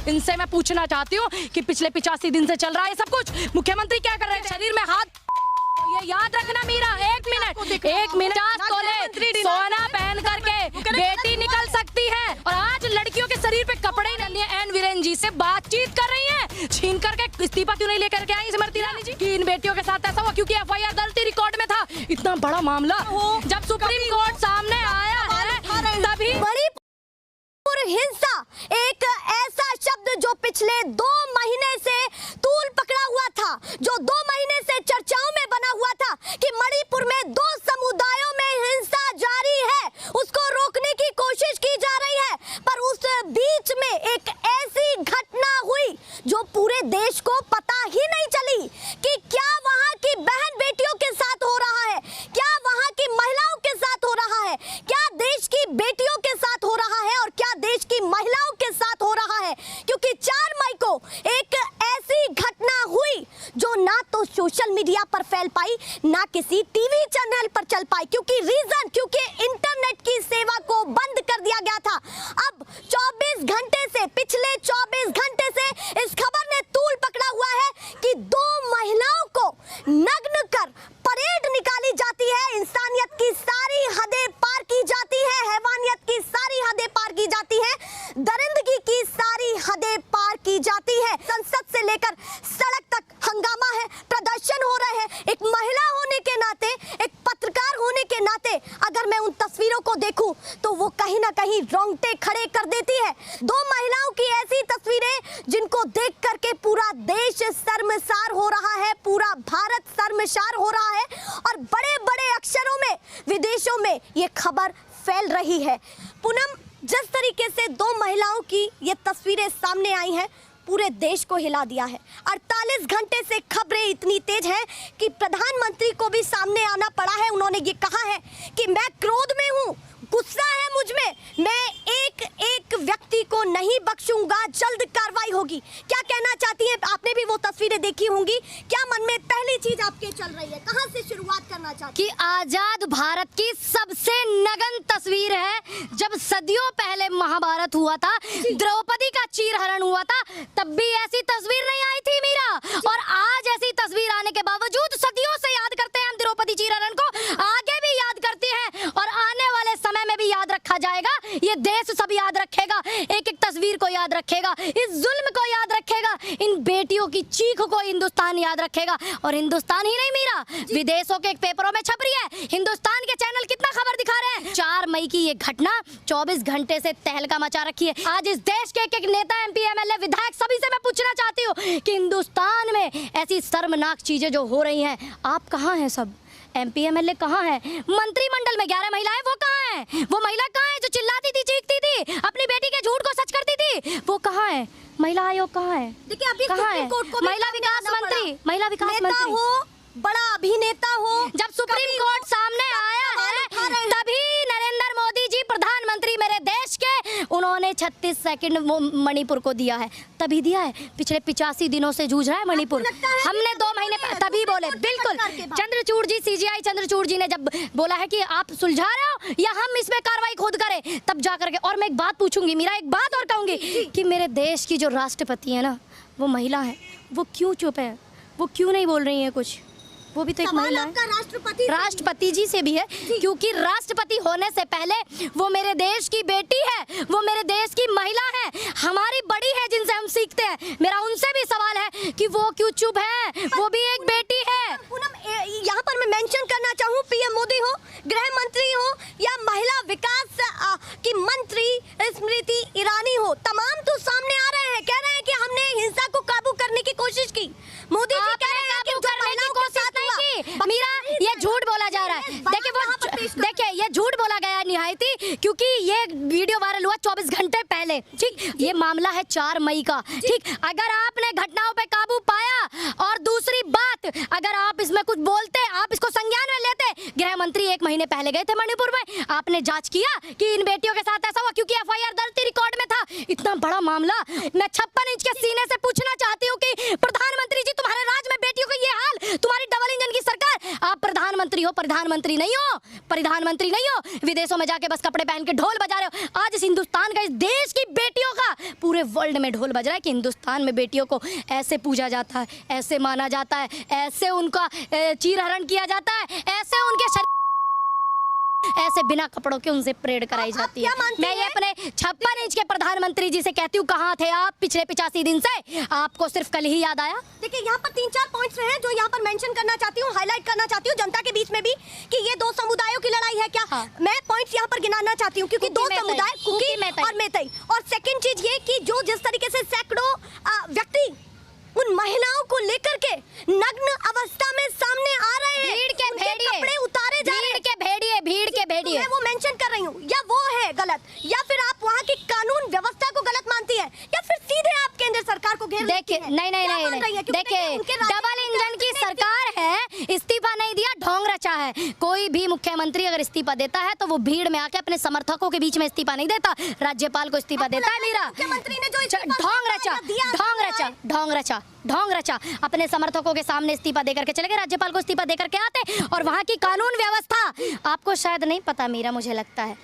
इनसे मैं पूछना चाहती हूँ कि पिछले 85 दिन से चल रहा है सब कुछ, मुख्यमंत्री क्या कर रहे हैं? शरीर में हाथ, ये याद रखना मीरा, एक मिनट 50 तोले सोना पहन करके बेटी निकल सकती है, और आज लड़कियों के शरीर पे कपड़े ही नहीं है। एन वीरेन जी से बातचीत कर रही है, छीन करके इस्तीफा क्यों नहीं लेकर के आई स्मृति ईरानी जी कि इन बेटियों के साथ ऐसा हुआ? क्योंकि एफआईआर दर्ज थी, रिकॉर्ड में था। इतना बड़ा मामला जब सुप्रीम कोर्ट सामने आया है तभी मणिपुर हिंसा एक ऐसा शब्द जो पिछले 2 महीने से तूल पकड़ा हुआ था, जो 2 महीने से चर्चाओं में बना हुआ था कि मणिपुर में 2 समुदायों में हिंसा जारी है, उसको रोकने की कोशिश की जा रही है। पर उस बीच में एक ऐसी घटना हुई जो पूरे देश को पता ही नहीं चली कि क्या वहां की बहन बेटियों के साथ हो रहा है, क्या वहां की महिलाओं के साथ हो रहा है, क्या देश की बेटियों के साथ हो रहा है और क्या देश की महिलाओं के साथ हो रहा है। क्योंकि 4 मई को एक ऐसी घटना हुई जो ना तो सोशल मीडिया पर फैल पाई, ना किसी टीवी चैनल पर चल पाई, क्योंकि इंटरनेट की सेवा को बंद कर दिया गया था। अब 24 घंटे से, पिछले 24 घंटे से इस खबर ने तूल पकड़ा हुआ है कि 2 महिलाओं को नग्न कर परेड निकाली जाती है, इंसानियत की सारी हदें पार की जाती है, हैवानियत की सारी हदें पार की जाती है, दरिंदगी की सारी हदें पार की जाती है। संसद से लेकर सड़क तक हंगामा है, प्रदर्शन हो रहे हैं। एक महिला होने के नाते, एक पत्रकार होने के नाते अगर मैं उन तस्वीरों को देखूं तो वो कहीं ना कहीं रोंगटे खड़े कर देती है। 2 महिलाओं की ऐसी तस्वीरें जिनको देख करके पूरा देश शर्मसार हो रहा है, पूरा भारत शर्मसार हो रहा है, और बड़े-बड़े अक्षरों में विदेशों में ये खबर फैल रही है। पूनम, जिस तरीके से 2 महिलाओं की ये तस्वीरें सामने आई हैं, पूरे देश को हिला दिया है। 48 घंटे से खबरें इतनी तेज हैं कि प्रधानमंत्री को भी सामने आना पड़ा है। उन्होंने ये कहा है कि मैं क्रोध में हूँ, गुस्सा है मुझ में, मैं एक व्यक्ति को नहीं बख्शूंगा, जल्द कार्रवाई होगी। क्या कहना चाहती हैं? आपने भी वो तस्वीरें देखी होंगी, क्या मन में पहली चीज आपके चल रही है? कहां से शुरुआत करना चाहती कि आजाद भारत की सबसे नग्न तस्वीर है। जब सदियों पहले महाभारत हुआ था, द्रौपदी का चीरहरण हुआ था, तब भी ऐसी तस्वीर नहीं आई थी मीरा, और आज ऐसी तस्वीर आने के बावजूद सदियों से याद करते हैं हम द्रौपदी चीरहरण को, आगे भी याद करते हैं और आने वाले समय में भी याद रखा जाएगा। ये देश सब याद रखेगा, एक तस्वीर को याद रखेगा, इस जुल्म को याद रखेगा, इन बेटियों की चीख को हिंदुस्तान याद रखेगा। और हिंदुस्तान ही नहीं मीरा, विदेशों के पेपरों में छप रही है, हिंदुस्तान के चैनल कितना खबर दिखा रहे हैं। 4 मई की ये घटना 24 घंटे से तहलका मचा रखी है। आज इस देश के एक नेता, MP, MLA, विधायक, सभी से मैं पूछना चाहती हूँ कि हिंदुस्तान में ऐसी शर्मनाक चीजें जो हो रही हैं, आप कहाँ हैं? सब MP, MLA कहाँ है? मंत्रिमंडल में 11 महिलाएं, वो कहाँ है? वो महिला कहाँ है जो चिल्लाती थी, चीखती थी, अपनी बेटी के झूठ को सच करती थी? वो कहाँ है? महिला आयोग कहाँ है? देखिए, अभी कहाँ है महिला विकास मंत्री? महिला विकास मंत्री हो, बड़ा अभिनेता हो, जब सुप्रीम कोर्ट सामने आया है तभी नरेंद्र मोदी जी प्रधानमंत्री मेरे देश के, उन्होंने 36 सेकंड मणिपुर को दिया है, तभी दिया है। पिछले 85 दिनों से जूझ रहा है मणिपुर, हमने 2 महीने तभी बोले। बिल्कुल, चंद्रचूड़ जी, CGI चंद्रचूड़ जी ने जब बोला है कि आप सुलझा रहे हो या हम इसमें कार्रवाई खुद करें, तब जा करके। और मैं एक बात पूछूंगी मीरा, एक बात और कहूंगी कि मेरे देश की जो राष्ट्रपति है ना, वो महिला है, वो क्यों चुप है? वो क्यों नहीं बोल रही है कुछ? वो भी तो एक महिला है। राष्ट्रपति जी से भी है, क्योंकि राष्ट्रपति होने से पहले वो मेरे देश की बेटी है, वो मेरे देश की महिला है, हमारी बड़ी है, जिनसे हम सीखते हैं। मेरा उनसे भी सवाल है कि वो क्यों चुप है? वो भी एक बेटी है। यहाँ पर मैं मेंशन करना चाहूँ, PM मोदी हो, गृह मंत्री हो, या महिला विकास की मंत्री स्मृति ईरानी हो, तमाम तो सामने आ रहे हैं, कह रहे हैं कि हमने हिंसा को काबू करने की कोशिश की। मोदी जी कह रहे हैं कि महिलाओं को साथ मीरा, ये झूठ बोला जा रहा है। देखिए ये झूठ बोला गया निहायती, क्योंकि ये वीडियो वायरल हुआ 24 घंटे पहले। ठीक, ये मामला है 4 मई का। ठीक, अगर आपने घटनाओं पे काबू पाया, और दूसरी बात, अगर आप इसमें कुछ बोलते, आप इसको संज्ञान में लेते, गृह मंत्री 1 महीने पहले गए थे मणिपुर में, आपने जांच किया कि इन बेटियों के साथ ऐसा हुआ? क्योंकि FIR दर्ज थी, रिकॉर्ड में था। इतना बड़ा मामला, मैं 56 इंच के सीने से पूछना चाहती हूँ कि प्रधानमंत्री जी, तुम्हारे राज्य में बेटियों का ये हाल, तुम्हारी डबल इंजन की सरकार, आप प्रधानमंत्री हो, प्रधानमंत्री नहीं हो, प्रधानमंत्री नहीं हो। विदेशों में जाके बस कपड़े पहन के ढोल बजा रहे हो। आज इस हिंदुस्तान का, इस देश की बेटियों का पूरे वर्ल्ड में ढोल बज रहा है कि हिंदुस्तान में बेटियों को ऐसे पूजा जाता है, ऐसे माना जाता है, ऐसे उनका चीरहरण किया जाता है, ऐसे उनके ऐसे बिना कपड़ों के उनसे परेड कराई जाती है। मैं ये अपने 56 इंच के प्रधानमंत्री जी से कहती हूँ, कहाँ थे आप पिछले 85 दिन से? आपको सिर्फ कल ही याद आया? देखिए यहाँ पर 3-4 पॉइंट्स हैं जो यहाँ पर मेंशन करना चाहती हूँ, हाईलाइट करना चाहती हूँ जनता के बीच में भी कि ये दो समुदायों की लड़ाई है क्या। हाँ। मैं पॉइंट्स यहाँ पर गिनाना चाहती हूँ क्योंकि दो समुदाय, कुकी और मैतई। और सेकंड चीज ये कि जो जिस तरीके से सैकड़ों व्यक्ति उन महिलाओं को लेकर के नग्न अवस्था में सामने आ रहे हैं, भीड़ के भेड़िए, कपड़े उतारे जा रहे हैं, भीड़ के भेड़िए। मैं वो मेंशन कर रही हूँ, या वो है गलत, या फिर आप वहाँ की कानून व्यवस्था को गलत मानती है, या फिर सीधे आप केंद्र सरकार को घेर लेती हैं। नहीं, देखिए डबल इंजन की सरकार है, इस्तीफा नहीं दिया, ढोंग रचा है। कोई भी मुख्यमंत्री अगर इस्तीफा देता है तो वो भीड़ में आके अपने समर्थकों के बीच में इस्तीफा नहीं देता, राज्यपाल को इस्तीफा देता है। मेरा मुख्यमंत्री ने जो ढोंग रचा अपने समर्थकों के सामने इस्तीफा देकर के चले गए, राज्यपाल को इस्तीफा देकर के आते। और वहाँ की कानून व्यवस्था आपको शायद नहीं पता, मेरा मुझे लगता है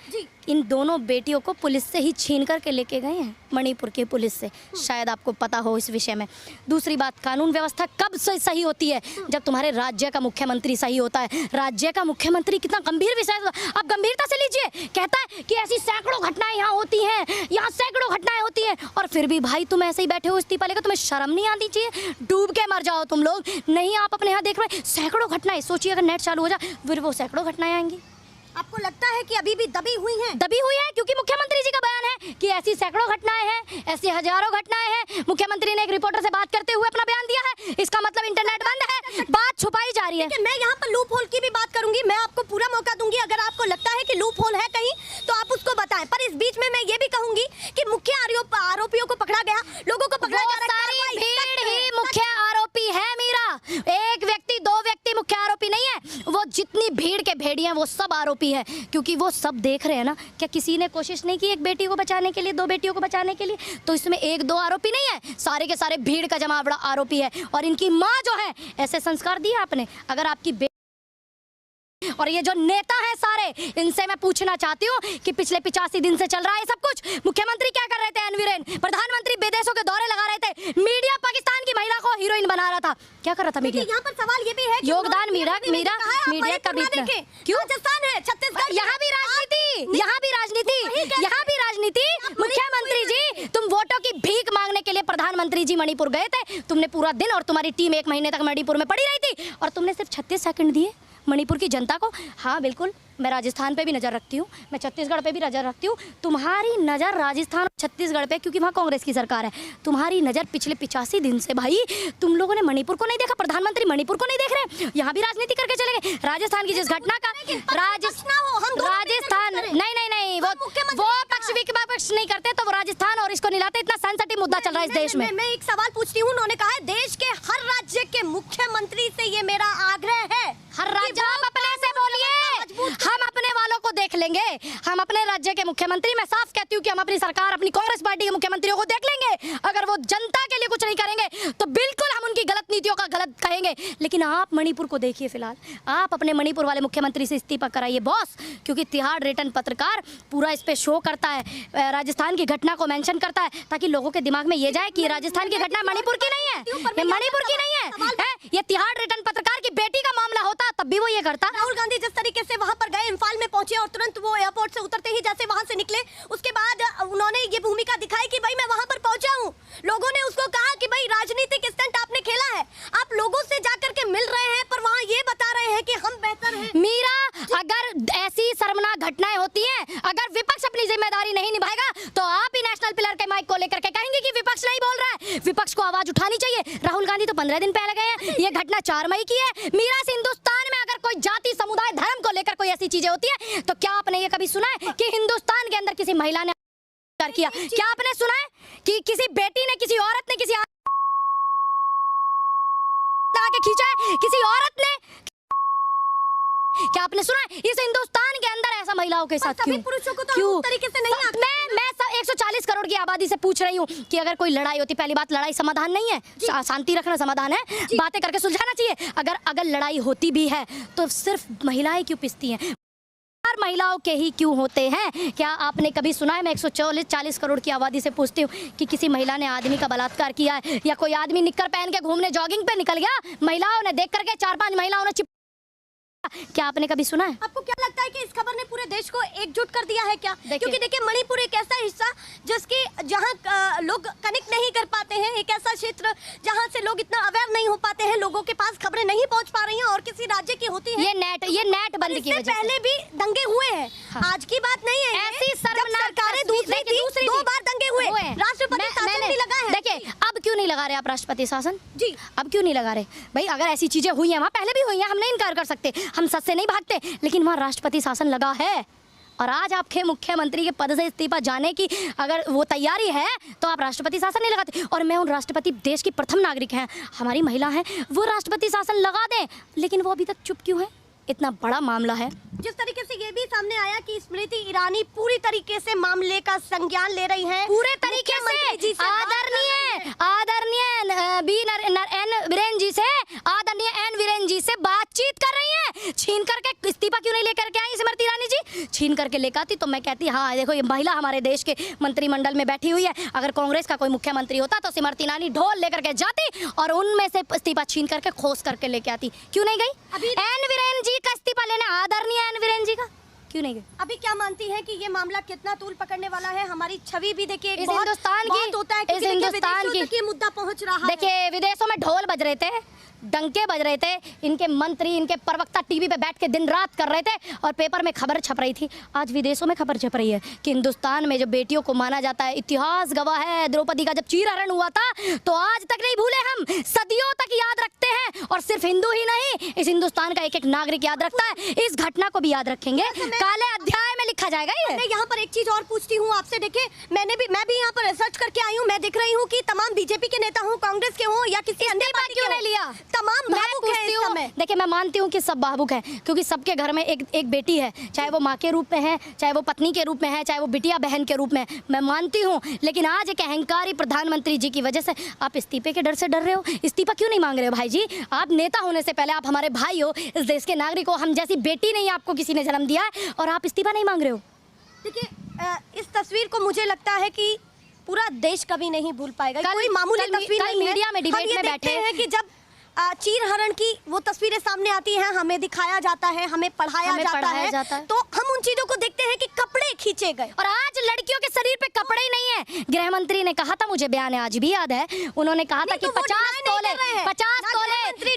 इन दोनों बेटियों को पुलिस से ही छीन करके लेके गए हैं, मणिपुर की पुलिस से। शायद आपको पता हो इस विषय में। दूसरी बात, कानून व्यवस्था कब से सही होती है? जब तुम्हारे राज्य का मुख्यमंत्री सही होता है। राज्य का मुख्यमंत्री कितना गंभीर विषय, आप गंभीरता से लीजिए। कहता है कि ऐसी सैकड़ों घटनाएं यहाँ होती हैं, यहाँ सैकड़ों घटनाएं होती हैं, और फिर भी भाई तुम ऐसे ही बैठे हो इस्तीफा लेकर। तुम्हें शर्म नहीं आनी चाहिए? डूब के मर जाओ तुम लोग। नहीं, आप अपने यहाँ देख रहे हैं सैकड़ों घटनाएं। सोचिए अगर नेट चालू हो जाए फिर वो सैकड़ों घटनाएं आएंगी। आपको लगता है कि अभी भी दबी हुई हैं? दबी हुई है क्योंकि मुख्यमंत्री जी का बयान है कि ऐसी सैकड़ों घटनाएं हैं, ऐसी हजारों घटनाएं हैं। मुख्यमंत्री ने एक रिपोर्टर से बात करते हुए अपना बयान दिया है, इसका मतलब इंटरनेट बंद है, बात छुपाई जा रही है। मैं यहाँ पर लूप होल की भी बात करूंगी, मैं आपको पूरा मौका दूंगी। अगर आपको लगता है कि लूप होल है कहीं तो आप उसको बताएं, पर इस बीच में मैं ये भी कहूंगी कि मुख्य आरोपियों को पकड़ा गया, लोगों को पकड़ा जा रहा है। सारी भीड़ ही मुख्य आरोपी है मीरा, एक व्यक्ति दो व्यक्ति मुख्य आरोपी नहीं है। वो जितनी भीड़ के भेड़िए हैं वो सब आरोपी है, क्योंकि वो सब देख रहे हैं ना। क्या किसी ने कोशिश नहीं की एक बेटी को बचाने के लिए, दो बेटियों को बचाने के लिए? तो इसमें एक दो आरोपी नहीं है, सारे के सारे भीड़ का जमावड़ा आरोपी है। और इनकी माँ जो है, ऐसे संस्कार दिए आपने? अगर आपकी और ये जो नेता है सारे, इनसे मैं पूछना चाहती हूँ कि पिछले 85 दिन से चल रहा है सब कुछ। मुख्यमंत्री क्या कर रहे थे? एनवीरेन। प्रधानमंत्री विदेशों के दौरे लगा रहे थे। मीडिया पाकिस्तान की महिला को हीरोइन बना रहा था। क्या कर रहा था मीडिया? यहाँ पर सवाल ये भी है कि योगदान मीडिया का भी क्यों? राजस्थान है, छत्तीसगढ़, यहाँ भी राजनीति। मुख्यमंत्री जी, तुम वोटों की भीख मांगने के लिए प्रधानमंत्री जी मणिपुर गए थे। तुमने पूरा दिन और तुम्हारी टीम 1 महीने तक मणिपुर में पड़ी रही थी, और तुमने सिर्फ 36 सेकंड दिए मणिपुर की जनता को। हाँ बिल्कुल, मैं राजस्थान पे भी नज़र रखती हूँ, मैं छत्तीसगढ़ पे भी नज़र रखती हूँ। तुम्हारी नज़र राजस्थान और छत्तीसगढ़ पे, क्योंकि वहाँ कांग्रेस की सरकार है। तुम्हारी नज़र पिछले 85 दिन से भाई तुम लोगों ने मणिपुर को नहीं देखा, प्रधानमंत्री मणिपुर को नहीं देख रहे, यहाँ भी राजनीति करके चले गए। राजस्थान की जिस घटना का राजस्थान नहीं, वो पक्ष विपक्ष नहीं करते तो वो राजस्थान और इसको निलाते। इतना सेंसिटिव मुद्दा चल रहा है इस देश में। मैं एक सवाल पूछती हूँ, उन्होंने कहा है देश के हर राज्य के मुख्यमंत्री से ये मेरा आग्रह है। हर राज्य, आप अपने से बोलिए, हम अपने वालों को देख लेंगे। हम अपने राज्य के मुख्यमंत्री, मैं साफ कहती हूँ कि हम अपनी सरकार, अपनी कांग्रेस पार्टी के मुख्यमंत्रियों को देख लेंगे। अगर वो जनता के लिए कुछ नहीं करेंगे तो बिल्कुल हम उनकी गलत नीतियों का गलत कहेंगे। लेकिन आप मणिपुर को देखिए, फिलहाल आप अपने मणिपुर वाले मुख्यमंत्री से इस्तीफा कराइए बॉस, क्योंकि तिहाड़ रिटर्न पत्रकार पूरा इस पे शो करता है, राजस्थान की घटना को मेंशन करता है, ताकि लोगों के दिमाग में ये जाए कि राजस्थान की घटना मणिपुर की नहीं है, ये मणिपुर की नहीं है, ये तिहाड़ रिटर्न पत्रकार की बेटी का मामला होता तब भी वो ये करता। राहुल गांधी जिस तरीके से वहां पर गए, इम्फाल में पहुंचे और तुरंत वो एयरपोर्ट से उतरते ही जैसे वहां से निकले, उसके बाद उन्होंने ये भूमिका दिखाई कि भाई मैं वहां पर पहुंचा हूं। लोगों ने उसको कहा कि भाई राजनीतिक स्टंट आपने खेला है, आप लोगों से जाकर के मिल रहे हैं पर वहां ये बता रहे हैं कि हम बेहतर हैं। मीरा, अगर ऐसी शर्मनाक घटनाएं होती हैं, अगर विपक्ष अपनी जिम्मेदारी नहीं निभाएगा तो आप ही नेशनल पिलर के माइक को लेकर के कहेंगे कि विपक्ष नहीं बोल रहा है। विपक्ष को आवाज उठानी चाहिए। राहुल गांधी तो 15 दिन पहले गए हैं, ये घटना 4 मई की है। मीरा, इस हिंदुस्तान में अगर कोई जाति, समुदाय, धर्म को लेकर कोई ऐसी चीजें होती है तो क्या आपने ये कभी सुना है कि हिंदुस्तान के अंदर किसी महिला ने किया? क्या आपने सुना है कि किसी बेटी ने, किसी औरत ने, किसी आगे खींचा है, किसी औरत ने क्या आपने सुना है इस हिंदुस्तान के अंदर ऐसा महिलाओं के साथ सभी पुरुषों को तो उस तरीके से नहीं आता। मैं 140 करोड़ की आबादी से पूछ रही हूँ कि अगर कोई लड़ाई होती, पहली बात लड़ाई समाधान नहीं है, शांति रखना समाधान है, बातें करके सुलझाना चाहिए। अगर लड़ाई होती भी है तो सिर्फ महिलाएं क्यों पिसती हैं, महिलाओं के ही क्यों होते हैं? क्या आपने कभी सुना है? मैं 140 करोड़ की आबादी से पूछती हूँ कि किसी महिला ने आदमी का बलात्कार किया है, या कोई आदमी निक्कर पहन के घूमने जॉगिंग पे निकल गया, महिलाओं ने देख करके 4-5 महिलाओं ने क्या आपने कभी सुना है? आपको क्या लगता है कि इस खबर ने पूरे देश को एकजुट कर दिया है क्या? क्योंकि देखिए मणिपुर एक ऐसा हिस्सा जिसकी जहां लोग कनेक्ट नहीं कर पाते हैं, एक ऐसा क्षेत्र जहां से लोग इतना अवेयर नहीं हो पाते हैं, लोगों के पास खबरें नहीं पहुंच पा रही हैं, और किसी राज्य की होती है ये नेट बंद की वजह से पहले भी दंगे हुए हैं। हाँ। आज की बात नहीं है, ऐसी सरकारें दूसरी 2 बार दंगे हुए, राष्ट्रपति शासन भी लगा है। देखिए अब क्यों नहीं लगा रहे आप राष्ट्रपति शासन? जी अब क्यों नहीं लगा रहे भाई? अगर ऐसी चीजें हुई हैं, वहाँ पहले भी हुई हैं, हम नहीं इनकार कर सकते, हम सच से नहीं भागते, लेकिन वहाँ राष्ट्रपति शासन लगा है। और आज आपके मुख्यमंत्री के पद से इस्तीफा जाने की अगर वो तैयारी है तो आप राष्ट्रपति शासन नहीं लगाते। और मैं उन राष्ट्रपति, देश की प्रथम नागरिक हैं, हमारी महिला हैं, वो राष्ट्रपति शासन लगा दें, लेकिन वो अभी तक चुप क्यों है? इतना बड़ा मामला है। जिस तरीके से ये भी सामने आया कि स्मृति ईरानी पूरी तरीके से मामले का संज्ञान ले रही हैं, पूरे तरीके से आदरणीय एन वीरेन जी से बातचीत कर रही हैं। छीन करके इस्तीफा क्यों नहीं लेकर के आई स्मृति ईरानी जी? छीन करके लेकर आती तो मैं कहती हाँ देखो ये महिला हमारे देश के मंत्रिमंडल में बैठी हुई है। अगर कांग्रेस का कोई मुख्यमंत्री होता तो स्मृति ईरानी ढोल लेकर के जाती और उनमें से इस्तीफा छीन करके खोस करके लेके आती। क्यों नहीं गई? एन वीरेन जी का इस्तीफा लेने, आदरणीय एन वीरेन जी का क्यों नहीं गए? अभी क्या मानती है कि ये मामला कितना तूल पकड़ने वाला है? हमारी छवि भी देखिए इस हिंदुस्तान की मुद्दा पहुंच रहा है। देखिए विदेशों में ढोल बज रहे थे, डंके बज रहे थे, इनके मंत्री, इनके प्रवक्ता टीवी पे बैठ के दिन रात कर रहे थे और पेपर में खबर छप रही थी। आज विदेशों में खबर छप रही है कि हिंदुस्तान में जो बेटियों को माना जाता है, इतिहास गवाह है, द्रौपदी का जब चीरहरण हुआ था तो आज तक नहीं भूले हम, सदियों तक याद रखते हैं। और सिर्फ हिंदू ही नहीं, इस हिंदुस्तान का एक नागरिक याद रखता है। इस घटना को भी याद रखेंगे, काले अध्याय में लिखा जाएगा ये। मैं यहाँ पर एक चीज और पूछती हूँ आपसे। देखिए मैं भी यहाँ पर रिसर्च करके आई हूँ, मैं देख रही हूँ कि तमाम बीजेपी के नेता हो, कांग्रेस के हो या किसी अन्य पार्टी क्यों नहीं लिया, तमाम भावुक हैं इस समय। देखिए मैं मानती हूँ कि सब भावुक हैं, क्योंकि सबके घर में एक बेटी है, चाहे वो माँ के रूप में है, चाहे वो पत्नी के रूप में है, चाहे वो बिटिया बहन के रूप में, मैं मानती हूँ। लेकिन आज एक अहंकारी प्रधानमंत्री जी की वजह से आप इस्तीफे के डर से डर रहे हो। इस्तीफा क्यों नहीं मांग रहे हो भाई जी? आप नेता होने से पहले आप हमारे भाई हो, इस देश के नागरिक हो, हम जैसी बेटी नहीं आपको किसी ने जन्म दिया है और आप इस्तीफा नहीं मांग रहे हो। देखिए इस तस्वीर को मुझे लगता है कि पूरा देश कभी नहीं भूल पाएगा। कोई मामूली तस्वीर नहीं है। मीडिया में डिबेट में बैठे हैं कि जब चीरहरण की वो तस्वीरें सामने आती हैं, हमें दिखाया जाता है, हमें पढ़ाया जाता है, तो हम उन चीजों को देखते हैं कि कपड़े खींचे गए। और आज लड़कियों के शरीर पे कपड़े ही नहीं है। गृह मंत्री ने कहा था, मुझे बयान आज भी याद है, उन्होंने कहा था कि 50 तोले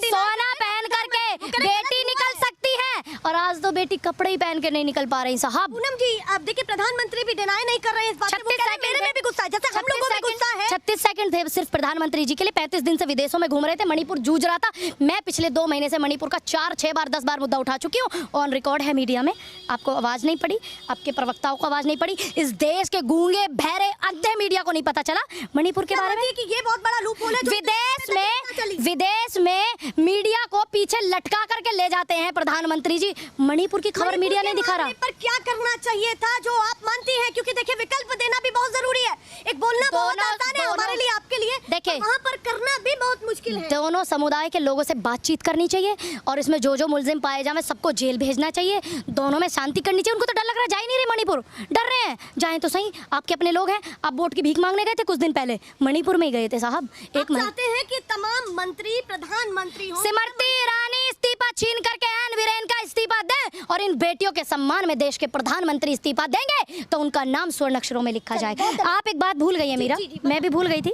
सोना पहन करके बेटी निकल सकती है, और आज तो बेटी कपड़े ही पहन के नहीं निकल पा रही साहब। पूनम जी आप देखिए प्रधानमंत्री भी डिनाई नहीं कर रहे हैं इस बात को। मेरे में भी गुस्सा है, जैसे हम लोगों में गुस्सा है। 36 सेकंड थे सिर्फ प्रधानमंत्री जी के लिए। 35 दिन से विदेशों में घूम रहे थे, मणिपुर जूझ रहा था। मैं पिछले 2 महीने से मणिपुर का 4-6 बार 10 बार मुद्दा उठा चुकी हूँ, ऑन रिकॉर्ड है मीडिया में। आपको आवाज नहीं पड़ी, आपके प्रवक्ताओं को आवाज नहीं पड़ी, इस देश के गूंगे बहरे अंधे मीडिया को नहीं पता चला मणिपुर के बारे में कि ये बहुत बड़ा लूप होल है। विदेश में मीडिया को पीछे लटका करके ले जाते हैं प्रधानमंत्री जी। मणिपुर की खबर मीडिया नहीं दिखा रहा। पर क्या करना चाहिए था जो आप मानती हैं? क्योंकि देखिए विकल्प देना भी बहुत जरूरी है। एक बोलना बहुत आसान है हमारे लिए, आपके लिए देखिए वहाँ पर करना भी बहुत मुश्किल है। दोनों समुदाय के लोगों से बातचीत करनी चाहिए और इसमें जो मुलजिम पाए जाए सबको जेल भेजना चाहिए। दोनों में शांति करनी चाहिए। उनको तो डर लग रहा है, जा ही नहीं रहे मणिपुर, डर रहे हैं। जाएं तो सही, आपके अपने लोग हैं। आप वोट की भीख मांगने गए थे कुछ दिन पहले, मणिपुर में ही गए थे साहब। एक चाहते हैं कि तमाम मंत्री प्रधानमंत्री हो, स्मृति ईरानी इस्तीफा छीन करके एन वीरेन का इस्तीफा दें, और इन बेटियों के सम्मान में देश के प्रधानमंत्री इस्तीफा देंगे तो उनका नाम स्वर्ण अक्षरों में लिखा जाएगा। आप एक बात भूल गई है मीरा, मैं भी भूल गई थी।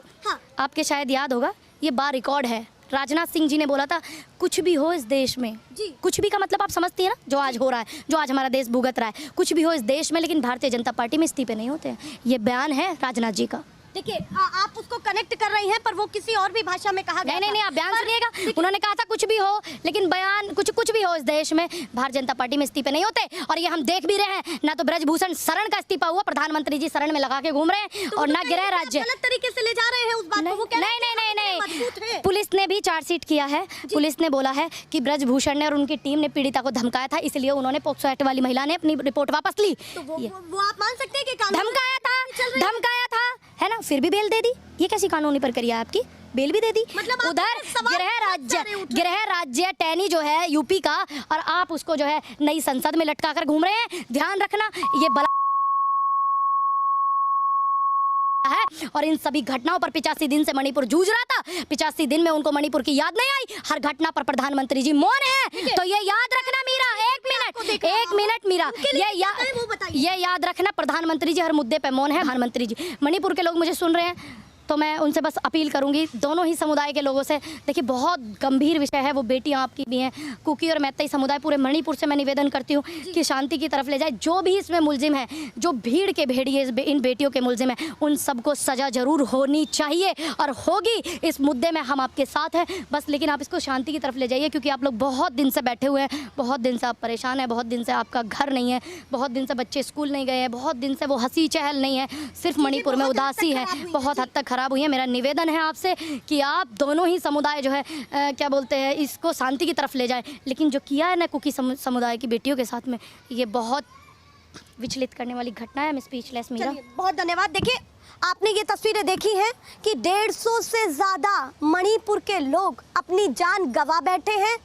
आपके शायद याद होगा, ये बार रिकॉर्ड है, राजनाथ सिंह जी ने बोला था कुछ भी हो इस देश में, कुछ भी का मतलब आप समझती है ना, जो आज हो रहा है, जो आज हमारा देश भुगत रहा है, कुछ भी हो इस देश में, लेकिन भारतीय जनता पार्टी में इस्तीफे नहीं होते हैं। ये बयान है राजनाथ जी का। देखिए आप उसको कनेक्ट कर रही हैं, पर वो किसी और भी भाषा में कहा गया। नहीं, आप बयान सुनिएगा। उन्होंने कहा था कुछ भी हो, लेकिन बयान कुछ भी हो इस देश में, भारतीय जनता पार्टी में इस्तीफे नहीं होते। और ये हम देख भी रहे हैं, ना तो ब्रजभूषण शरण का इस्तीफा हुआ, प्रधानमंत्री जी शरण में लगा के घूम रहे हैं, और ना गृह राज्य। गलत तरीके से ले जा रहे हैं उस बात को। नहीं, पुलिस ने भी चार्जशीट किया है। पुलिस ने बोला है कि ब्रजभूषण ने और उनकी टीम ने पीड़िता को धमकाया था, इसलिए उन्होंने पोक्सो एक्ट वाली महिला ने अपनी रिपोर्ट वापस ली। तो वो आप मान सकते हैं कि कानून धमकाया था, है ना, फिर भी बेल दे दी। ये कैसी कानूनी प्रक्रिया है आपकी? बेल भी दे दी। मतलब उधर गृह राज्य टैनी जो है यूपी का, और आप उसको जो है नई संसद में लटका कर घूम रहे हैं। ध्यान रखना, ये बला है। और इन सभी घटनाओं पर 85 दिन से मणिपुर जूझ रहा था। 85 दिन में उनको मणिपुर की याद नहीं आई। हर घटना पर प्रधानमंत्री जी मौन है। तो ये याद रखना मीरा, एक मिनट मीरा, ये याद रखना, प्रधानमंत्री जी हर मुद्दे पे मौन है। प्रधानमंत्री जी, मणिपुर के लोग मुझे सुन रहे हैं तो मैं उनसे बस अपील करूंगी, दोनों ही समुदाय के लोगों से। देखिए, बहुत गंभीर विषय है, वो बेटियां आपकी भी हैं, कुकी और मैतेई समुदाय पूरे मणिपुर से मैं निवेदन करती हूँ कि शांति की तरफ ले जाए। जो भी इसमें मुलजिम है, जो भीड़ के भेड़िए इन बेटियों के मुलजिम है, उन सबको सज़ा जरूर होनी चाहिए और होगी। इस मुद्दे में हम आपके साथ हैं बस, लेकिन आप इसको शांति की तरफ ले जाइए, क्योंकि आप लोग बहुत दिन से बैठे हुए हैं, बहुत दिन से आप परेशान हैं, बहुत दिन से आपका घर नहीं है, बहुत दिन से बच्चे स्कूल नहीं गए हैं, बहुत दिन से वो हंसी चहल नहीं है, सिर्फ मणिपुर में उदासी है, बहुत हद तक खराब हुई है। मेरा निवेदन है आपसे कि आप दोनों ही समुदाय जो है क्या बोलते हैं, इसको शांति की तरफ ले जाएं। लेकिन जो किया है ना कुकी समुदाय की बेटियों के साथ में, ये बहुत विचलित करने वाली घटना है। मैं स्पीचलेस मीरा। बहुत धन्यवाद। देखिए, आपने ये तस्वीरें देखी हैं कि 150 से ज़्यादा मणिपुर के लोग अपनी जान गंवा बैठे हैं।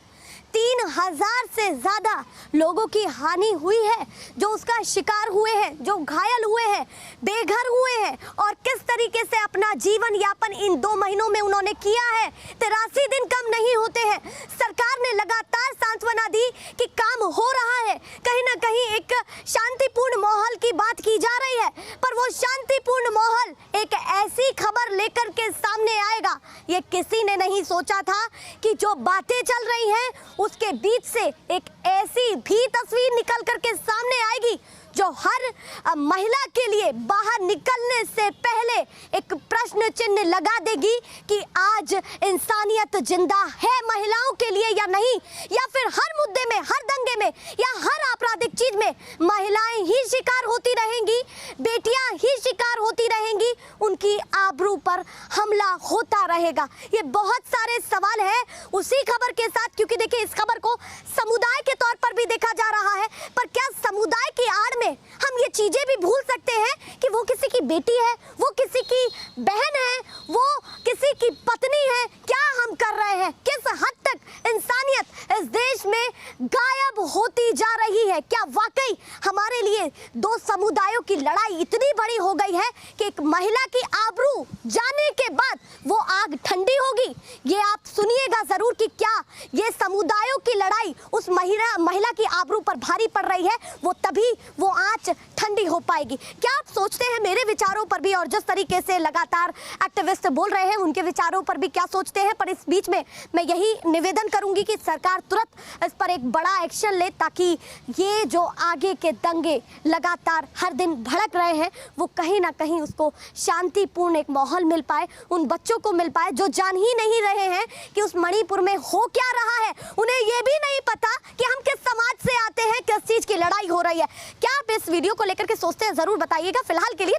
3000 से ज़्यादा लोगों की हानि हुई है, जो उसका शिकार हुए हैं, जो घायल हुए हैं, बेघर हुए हैं, और किस तरीके से अपना जीवन यापन इन 2 महीनों में उन्होंने किया है। 83 दिन कम नहीं होते हैं। सरकार ने लगातार सांत्वना दी कि काम हो रहा है, कहीं ना कहीं एक शांतिपूर्ण माहौल की बात की जा रही है, पर वो शांतिपूर्ण माहौल एक ऐसी खबर लेकर के सामने आएगा, ये किसी ने नहीं सोचा था कि जो बातें चल रही हैं उसके बीच से एक ऐसी भी तस्वीर निकल करके सामने आएगी जो हर महिला के लिए बाहर निकलने से पहले एक प्रश्न चिन्ह लगा देगी कि आज इंसानियत जिंदा है महिलाओं के लिए या नहीं, या फिर हर मुद्दे में, हर दंगे में या हर आपराधिक चीज में महिलाएं ही शिकार होती रहेंगी, बेटियां ही शिकार होती रहेंगी, उनकी आबरू पर हमला होता रहेगा। ये बहुत सारे सवाल हैं उसी खबर के साथ, क्योंकि देखिए, इस खबर को समुदाय के तौर पर भी देखा जा रहा है, पर क्या समुदाय की आड़ में हम ये चीजें भी भूल सकते हैं कि वो किसी की बेटी है, वो किसी की बहन है, वो किसी की पत्नी है? क्या हम कर रहे हैं? किस हद तक इंसानियत इस देश में गायब होती जा रही है? क्या वाकई हमारे लिए 2 समुदायों की लड़ाई इतनी बड़ी हो गई है कि एक महिला की आबरू जाने के बाद वो आग ठंडी होगी? ये आप सुनिएगा जरूर कि क्या ये समुदायों की लड़ाई उस महिला की आबरू पर भारी पड़ रही है, वो तभी वो आंच ठंडी हो पाएगी। क्या आप सोचते हैं मेरे विचारों पर भी, और जिस तरीके से लगातार एक्टिविस्ट बोल रहे हैं उनके विचारों पर भी क्या सोचते हैं? पर इस बीच में मैं यही निवेदन करूंगी कि सरकार तुरंत इस पर एक बड़ा एक्शन ले, ताकि ये जो आगे के दंगे लगातार हर दिन भड़क रहे हैं, वो कहीं ना कहीं उसको शांतिपूर्ण एक माहौल मिल पाए, उन बच्चों को मिल पाए जो जान ही नहीं रहे हैं कि उस मणिपुर में हो क्या रहा है। उन्हें ये भी नहीं पता कि हम किस समाज से आते हैं, किस चीज की लड़ाई हो रही है। क्या आप इस वीडियो को लेकर के सोचते हैं? जरूर बताइएगा। फिलहाल के लिए